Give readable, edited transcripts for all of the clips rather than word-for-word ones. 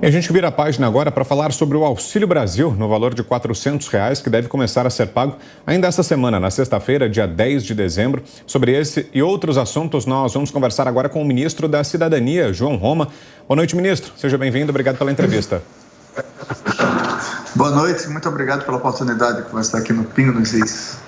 E a gente vira a página agora para falar sobre o Auxílio Brasil, no valor de R$ 400, que deve começar a ser pago ainda esta semana, na sexta-feira, dia 10 de dezembro. Sobre esse e outros assuntos, nós vamos conversar agora com o ministro da Cidadania, João Roma. Boa noite, ministro. Seja bem-vindo. Obrigado pela entrevista. Boa noite. Muito obrigado pela oportunidade de conversar aqui no Pingo nos Is.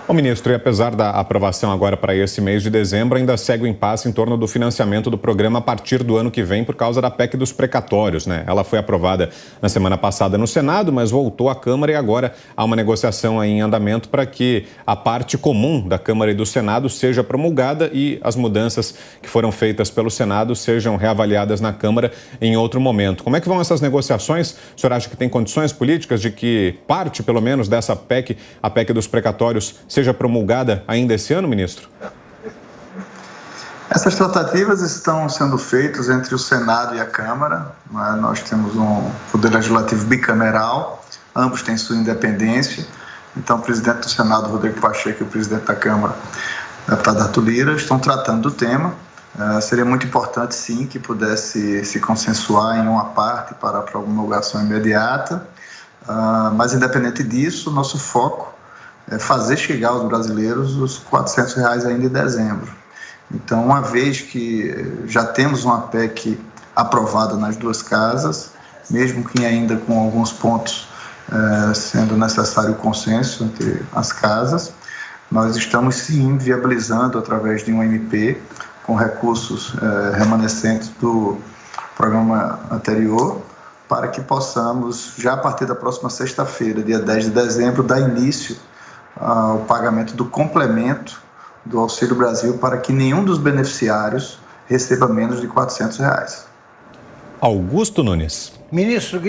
Ô, ministro, e apesar da aprovação agora para esse mês de dezembro, ainda segue o impasse em torno do financiamento do programa a partir do ano que vem por causa da PEC dos precatórios, né? Ela foi aprovada na semana passada no Senado, mas voltou à Câmara e agora há uma negociação aí em andamento para que a parte comum da Câmara e do Senado seja promulgada e as mudanças que foram feitas pelo Senado sejam reavaliadas na Câmara em outro momento. Como é que vão essas negociações? O senhor acha que tem condições políticas de que parte, pelo menos, dessa PEC, a PEC dos precatórios, seja promulgada ainda esse ano, ministro? Essas tratativas estão sendo feitas entre o Senado e a Câmara. Nós temos um poder legislativo bicameral, ambos têm sua independência. Então, o presidente do Senado, Rodrigo Pacheco, e o presidente da Câmara, deputado Arthur Lira, estão tratando do tema. Seria muito importante, sim, que pudesse se consensuar em uma parte para a promulgação imediata. Mas, independente disso, nosso foco é fazer chegar aos brasileiros os R$ 400 ainda em dezembro. Então, uma vez que já temos uma PEC aprovada nas duas casas, mesmo que ainda com alguns pontos sendo necessário consenso entre as casas, nós estamos sim viabilizando através de um MP com recursos remanescentes do programa anterior, para que possamos, já a partir da próxima sexta-feira, dia 10 de dezembro, dar início ao pagamento do complemento do Auxílio Brasil para que nenhum dos beneficiários receba menos de R$ 400. Augusto Nunes. Ministro,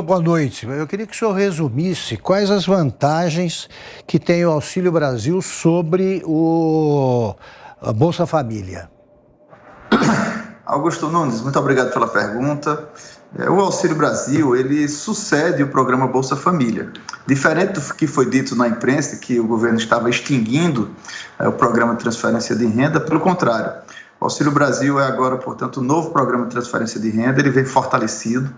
boa noite. Eu queria que o senhor resumisse quais as vantagens que tem o Auxílio Brasil sobre a Bolsa Família. Augusto Nunes, muito obrigado pela pergunta. O Auxílio Brasil, ele sucede o programa Bolsa Família. Diferente do que foi dito na imprensa, que o governo estava extinguindo o programa de transferência de renda, pelo contrário. O Auxílio Brasil é agora, portanto, um novo programa de transferência de renda, ele vem fortalecido,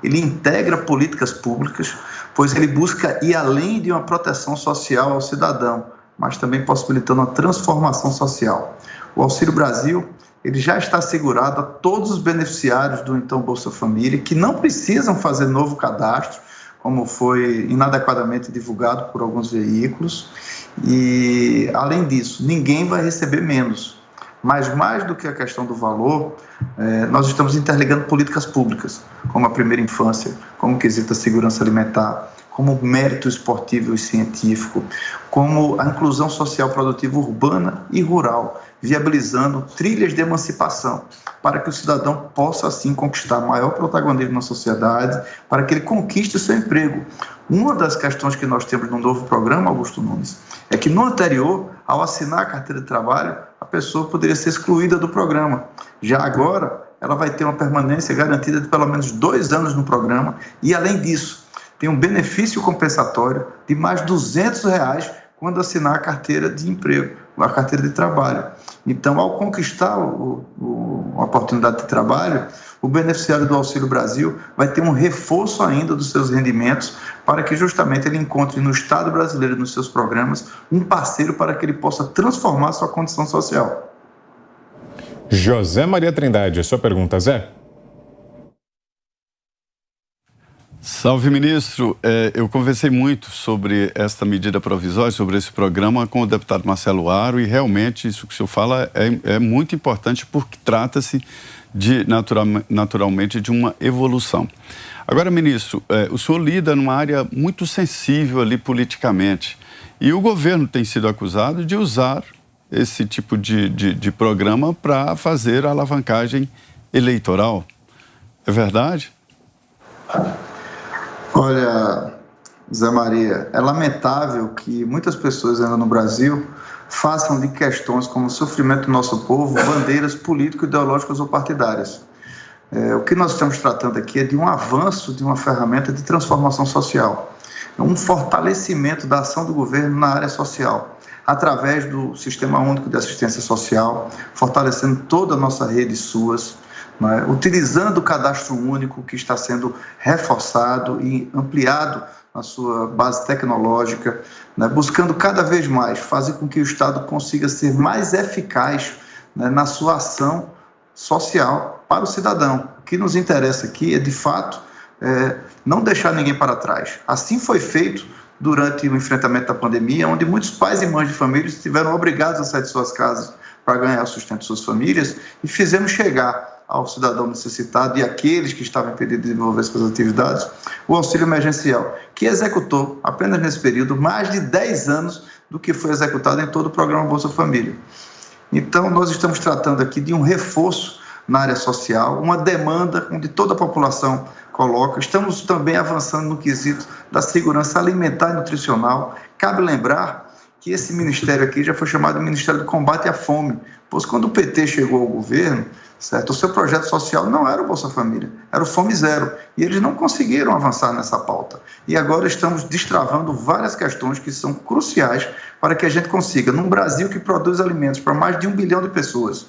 ele integra políticas públicas, pois ele busca ir além de uma proteção social ao cidadão, mas também possibilitando uma transformação social. O Auxílio Brasil, ele já está assegurado a todos os beneficiários do então Bolsa Família, que não precisam fazer novo cadastro, como foi inadequadamente divulgado por alguns veículos. E, além disso, ninguém vai receber menos. Mas, mais do que a questão do valor, nós estamos interligando políticas públicas, como a primeira infância, como o quesito da segurança alimentar, como o mérito esportivo e científico, como a inclusão social produtiva urbana e rural, viabilizando trilhas de emancipação, para que o cidadão possa, assim, conquistar maior protagonismo na sociedade, para que ele conquiste o seu emprego. Uma das questões que nós temos no novo programa, Augusto Nunes, é que no anterior, ao assinar a carteira de trabalho, a pessoa poderia ser excluída do programa. Já agora, ela vai ter uma permanência garantida de pelo menos 2 anos no programa e, além disso, tem um benefício compensatório de mais R$ 200 quando assinar a carteira de emprego, a carteira de trabalho. Então, ao conquistar a oportunidade de trabalho, o beneficiário do Auxílio Brasil vai ter um reforço ainda dos seus rendimentos para que justamente ele encontre no Estado brasileiro, nos seus programas, um parceiro para que ele possa transformar a sua condição social. José Maria Trindade, sua pergunta, Zé? Salve, ministro. Eu conversei muito sobre esta medida provisória, sobre esse programa, com o deputado Marcelo Aro, e realmente isso que o senhor fala é muito importante porque trata-se naturalmente de uma evolução. Agora, ministro, o senhor lida numa área muito sensível ali politicamente e o governo tem sido acusado de usar esse tipo de programa para fazer alavancagem eleitoral. É verdade? Olha, Zé Maria, é lamentável que muitas pessoas ainda no Brasil façam de questões como o sofrimento do nosso povo bandeiras político-ideológicas ou partidárias. O que nós estamos tratando aqui é de um avanço de uma ferramenta de transformação social, um fortalecimento da ação do governo na área social, através do Sistema Único de Assistência Social, fortalecendo toda a nossa rede SUAS, né, utilizando o cadastro único que está sendo reforçado e ampliado na sua base tecnológica, né, buscando cada vez mais fazer com que o Estado consiga ser mais eficaz, né, na sua ação social para o cidadão. O que nos interessa aqui é, de fato, não deixar ninguém para trás. Assim foi feito durante o enfrentamento da pandemia, onde muitos pais e mães de famílias estiveram obrigados a sair de suas casas para ganhar o sustento de suas famílias, e fizemos chegar ao cidadão necessitado e àqueles que estavam impedidos de desenvolver suas atividades o auxílio emergencial, que executou, apenas nesse período, mais de 10 anos do que foi executado em todo o programa Bolsa Família. Então, nós estamos tratando aqui de um reforço na área social, uma demanda onde toda a população coloca. Estamos também avançando no quesito da segurança alimentar e nutricional. Cabe lembrar que esse ministério aqui já foi chamado de Ministério do Combate à Fome, pois quando o PT chegou ao governo, certo, o seu projeto social não era o Bolsa Família, era o Fome Zero, e eles não conseguiram avançar nessa pauta. E agora estamos destravando várias questões que são cruciais para que a gente consiga, num Brasil que produz alimentos para mais de 1 bilhão de pessoas,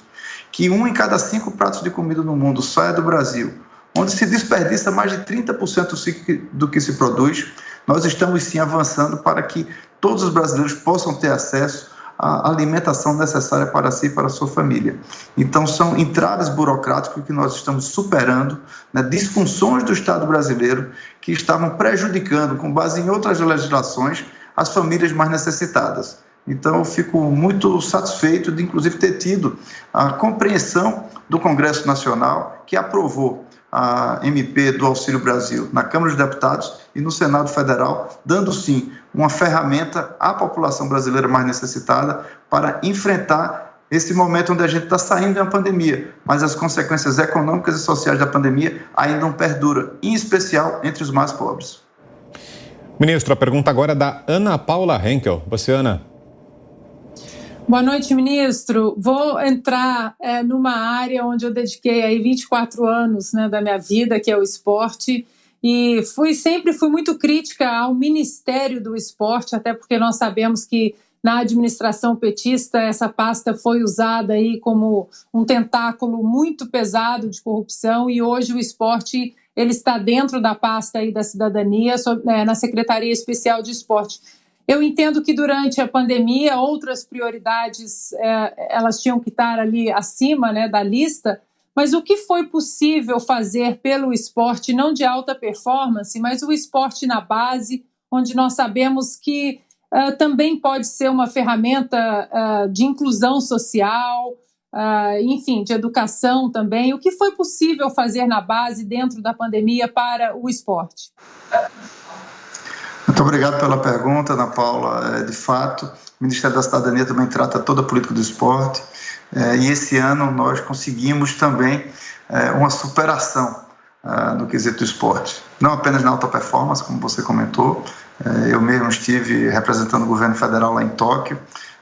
que 1 em cada 5 pratos de comida no mundo saia do Brasil, onde se desperdiça mais de 30% do que se produz, nós estamos sim avançando para que todos os brasileiros possam ter acesso à alimentação necessária para si e para a sua família. Então, são entraves burocráticos que nós estamos superando, né, disfunções do Estado brasileiro que estavam prejudicando, com base em outras legislações, as famílias mais necessitadas. Então, eu fico muito satisfeito de, inclusive, ter tido a compreensão do Congresso Nacional, que aprovou a MP do Auxílio Brasil na Câmara dos Deputados e no Senado Federal, dando, sim, uma ferramenta à população brasileira mais necessitada para enfrentar esse momento onde a gente está saindo de uma pandemia, mas as consequências econômicas e sociais da pandemia ainda não perduram, em especial entre os mais pobres. Ministro, a pergunta agora é da Ana Paula Henkel. Você, Ana. Boa noite, ministro. Vou entrar numa área onde eu dediquei aí 24 anos, né, da minha vida, que é o esporte, e sempre fui muito crítica ao Ministério do Esporte, até porque nós sabemos que na administração petista essa pasta foi usada aí como um tentáculo muito pesado de corrupção, e hoje o esporte ele está dentro da pasta aí da cidadania, na Secretaria Especial de Esporte. Eu entendo que durante a pandemia outras prioridades elas tinham que estar ali acima, né, da lista, mas o que foi possível fazer pelo esporte, não de alta performance, mas o esporte na base, onde nós sabemos que também pode ser uma ferramenta de inclusão social, enfim, de educação também. O que foi possível fazer na base dentro da pandemia para o esporte? Muito obrigado pela pergunta, Ana Paula. De fato, o Ministério da Cidadania também trata toda a política do esporte, e esse ano nós conseguimos também uma superação no quesito do esporte. Não apenas na alta performance, como você comentou, eu mesmo estive representando o governo federal lá em Tóquio,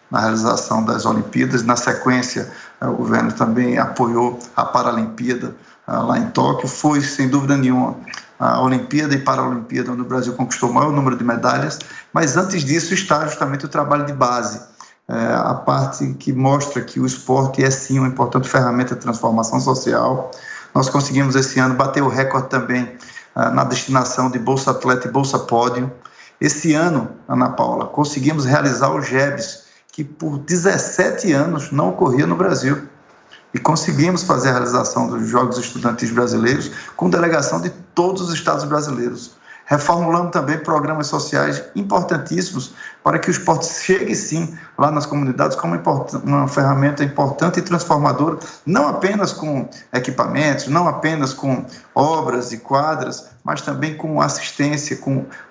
na realização das Olimpíadas. Na sequência, o governo também apoiou a Paralimpíada lá em Tóquio. Foi, sem dúvida nenhuma, a Olimpíada e Paralimpíada, onde o Brasil conquistou o maior número de medalhas, mas antes disso está justamente o trabalho de base, a parte que mostra que o esporte é sim uma importante ferramenta de transformação social. Nós conseguimos esse ano bater o recorde também na destinação de Bolsa Atleta e Bolsa Pódio. Esse ano, Ana Paula, conseguimos realizar o GEBS, que por 17 anos não ocorria no Brasil. E conseguimos fazer a realização dos Jogos Estudantis Brasileiros com delegação de todos os estados brasileiros. Reformulamos também programas sociais importantíssimos para que o esporte chegue, sim, lá nas comunidades como uma ferramenta importante e transformadora, não apenas com equipamentos, não apenas com obras e quadras, mas também com assistência,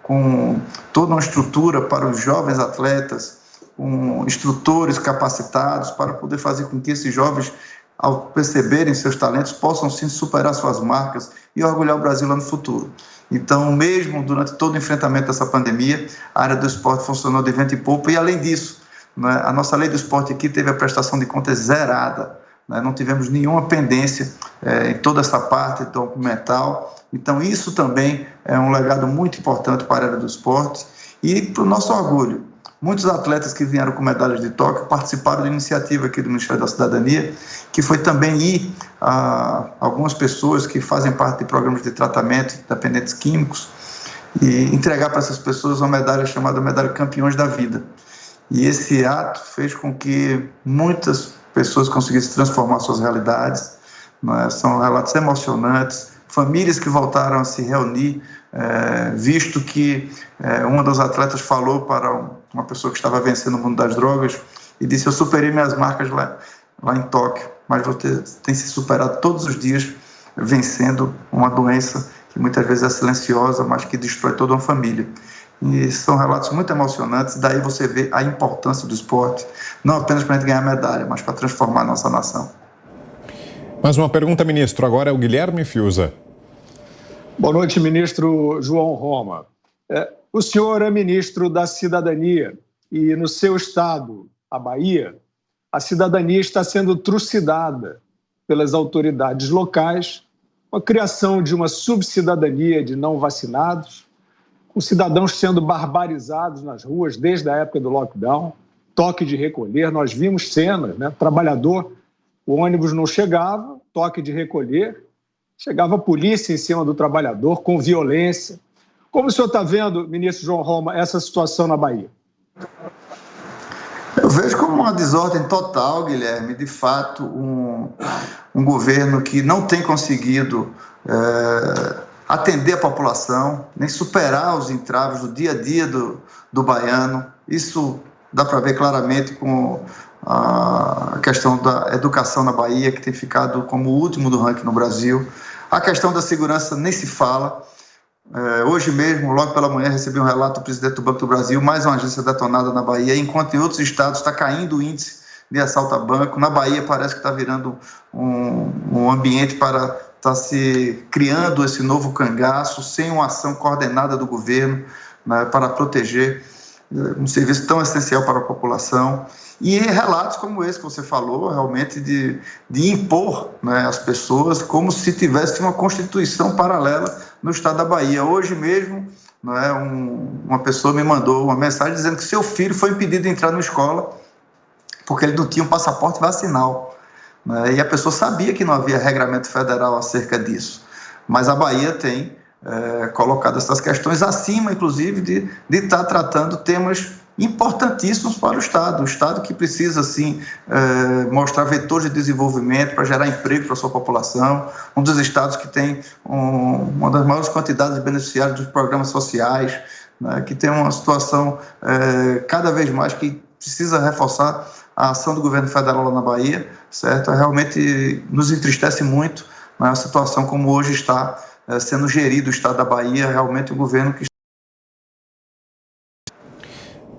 com toda uma estrutura para os jovens atletas, com instrutores capacitados para poder fazer com que esses jovens, ao perceberem seus talentos, possam sim superar suas marcas e orgulhar o Brasil lá no futuro. Então, mesmo durante todo o enfrentamento dessa pandemia, a área do esporte funcionou de vento e popa, e além disso, né, a nossa lei do esporte aqui teve a prestação de contas zerada, né, não tivemos nenhuma pendência em toda essa parte documental. Então, isso também é um legado muito importante para a área do esporte e para o nosso orgulho. Muitos atletas que vieram com medalhas de Tóquio participaram da iniciativa aqui do Ministério da Cidadania, que foi também ir a algumas pessoas que fazem parte de programas de tratamento de dependentes químicos e entregar para essas pessoas uma medalha chamada Medalha Campeões da Vida. E esse ato fez com que muitas pessoas conseguissem transformar suas realidades, né? São relatos emocionantes, famílias que voltaram a se reunir, visto que uma das atletas falou para uma pessoa que estava vencendo o mundo das drogas e disse: eu superei minhas marcas lá em Tóquio, mas você tem se superado todos os dias vencendo uma doença que muitas vezes é silenciosa, mas que destrói toda uma família. E são relatos muito emocionantes, daí você vê a importância do esporte, não apenas para a gente ganhar medalha, mas para transformar a nossa nação. Mais uma pergunta, ministro. Agora é o Guilherme Fiuza. Boa noite, ministro João Roma. O senhor é ministro da Cidadania e no seu estado, a Bahia, a cidadania está sendo trucidada pelas autoridades locais com a criação de uma subcidadania de não vacinados, com cidadãos sendo barbarizados nas ruas desde a época do lockdown, toque de recolher. Nós vimos cenas, né? Trabalhador, o ônibus não chegava, toque de recolher, chegava a polícia em cima do trabalhador com violência. Como o senhor está vendo, ministro João Roma, essa situação na Bahia? Eu vejo como uma desordem total, Guilherme. De fato, um governo que não tem conseguido atender a população, nem superar os entraves do dia a dia do baiano. Isso dá para ver claramente com a questão da educação na Bahia, que tem ficado como o último do ranking no Brasil. A questão da segurança nem se fala. Hoje mesmo, logo pela manhã, recebi um relato do presidente do Banco do Brasil, mais uma agência detonada na Bahia, enquanto em outros estados está caindo o índice de assalto a banco. Na Bahia parece que está virando um ambiente para estar se criando esse novo cangaço, sem uma ação coordenada do governo, né, para proteger um serviço tão essencial para a população. E relatos como esse que você falou, realmente de impor, né, as pessoas como se tivesse uma constituição paralela no estado da Bahia. Hoje mesmo, né, uma pessoa me mandou uma mensagem dizendo que seu filho foi impedido de entrar na escola porque ele não tinha um passaporte vacinal, né, e a pessoa sabia que não havia regramento federal acerca disso. Mas a Bahia tem colocado essas questões acima, inclusive, de estar tratando temas importantíssimos para o Estado que precisa, sim, mostrar vetores de desenvolvimento para gerar emprego para a sua população, um dos estados que tem uma das maiores quantidades de beneficiários dos programas sociais, né, que tem uma situação cada vez mais que precisa reforçar a ação do governo federal lá na Bahia, certo? Realmente nos entristece muito, né, a situação como hoje está sendo gerido o estado da Bahia, realmente o governo que...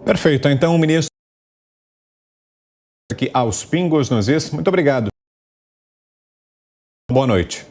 Perfeito. Então, o ministro aqui aos pingos nos is. Muito obrigado. Boa noite.